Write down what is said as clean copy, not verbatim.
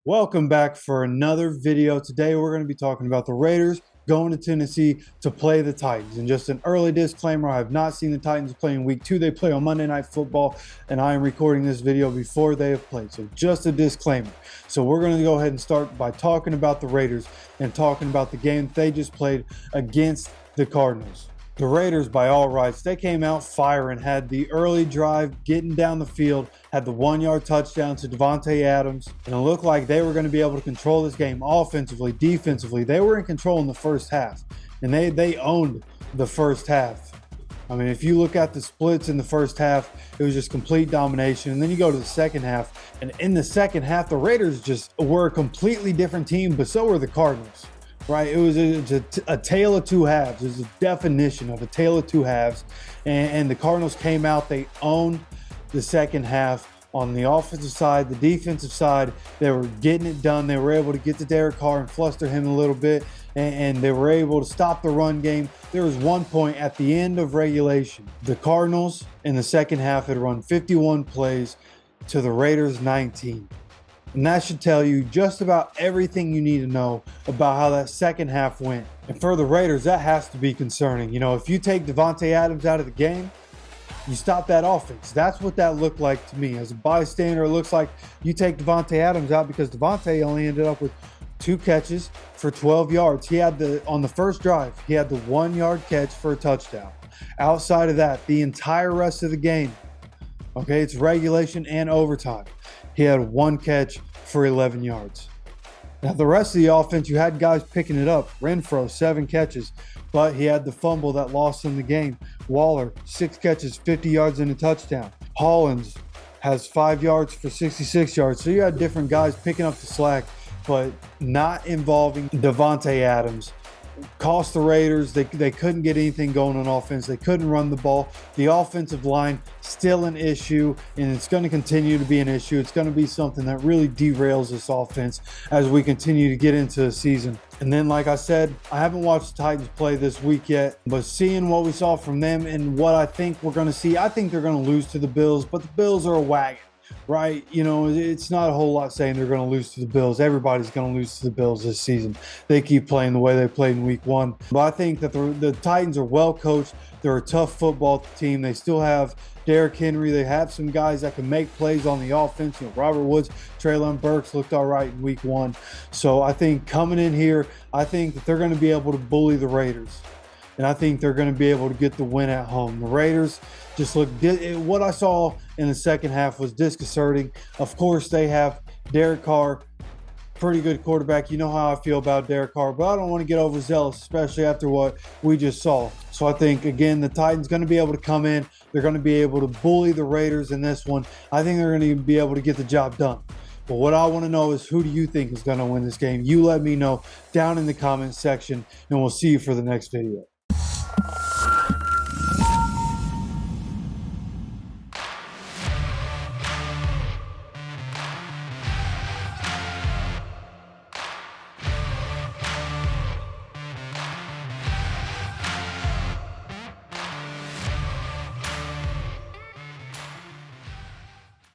Welcome back for another video. Today we're going to be talking about the Raiders going to Tennessee to play the Titans. And just an early disclaimer, I have not seen the Titans play in week 2. They play on Monday Night Football, and I am recording this video before they have played. So just a disclaimer. So we're going to go ahead and start by talking about the Raiders and talking about the game they just played against the Cardinals. The Raiders, by all rights, they came out firing, had the early drive, getting down the field, had the 1-yard touchdown to Davante Adams, and it looked like they were going to be able to control this game offensively, defensively. They were in control in the first half, and they owned the first half. I mean, if you look at the splits in the first half, it was just complete domination. And then you go to the second half, and in the second half, the Raiders just were a completely different team, but so were the Cardinals. Right, it was a tale of two halves. It was a definition of a tale of two halves, and the Cardinals came out. They owned the second half on the offensive side, the defensive side. They were getting it done. They were able to get to Derek Carr and fluster him a little bit, and they were able to stop the run game. There was one point at the end of regulation. The Cardinals in the second half had run 51 plays to the Raiders 19. And that should tell you just about everything you need to know about how that second half went. And for the Raiders, that has to be concerning. You know, if you take Davante Adams out of the game, you stop that offense. That's what that looked like to me. As a bystander, it looks like you take Davante Adams out because Davante only ended up with 2 catches for 12 yards. He had on the first drive, he had the 1-yard catch for a touchdown. Outside of that, the entire rest of the game, okay, it's regulation and overtime, he had 1 catch for 11 yards. Now, the rest of the offense, you had guys picking it up. Renfro, 7 catches, but he had the fumble that lost him the game. Waller, 6 catches, 50 yards and a touchdown. Hollins has 5 yards for 66 yards. So you had different guys picking up the slack, but not involving Davante Adams. Cost the Raiders. They couldn't get anything going on offense. They couldn't run the ball. The offensive line still an issue, and it's going to continue to be an issue. It's going to be something that really derails this offense as we continue to get into the season. And then, like I said, I haven't watched the Titans play this week yet, but seeing what we saw from them and what I think we're going to see, I think they're going to lose to the Bills, but the Bills are a wagon. Right, you know, it's not a whole lot saying they're going to lose to the Bills. Everybody's going to lose to the Bills this season. They keep playing the way they played in week 1. But I think that the Titans are well coached. They're a tough football team. They still have Derrick Henry. They have some guys that can make plays on the offense. You know, Robert Woods, Treylon Burks looked all right in week 1. So I think coming in here, I think that they're going to be able to bully the Raiders. And I think they're going to be able to get the win at home. The Raiders just look. What I saw in the second half was disconcerting. Of course, they have Derek Carr, pretty good quarterback. You know how I feel about Derek Carr, but I don't want to get overzealous, especially after what we just saw. So I think, again, the Titans going to be able to come in. They're going to be able to bully the Raiders in this one. I think they're going to be able to get the job done. But what I want to know is, who do you think is going to win this game? You let me know down in the comments section, and we'll see you for the next video.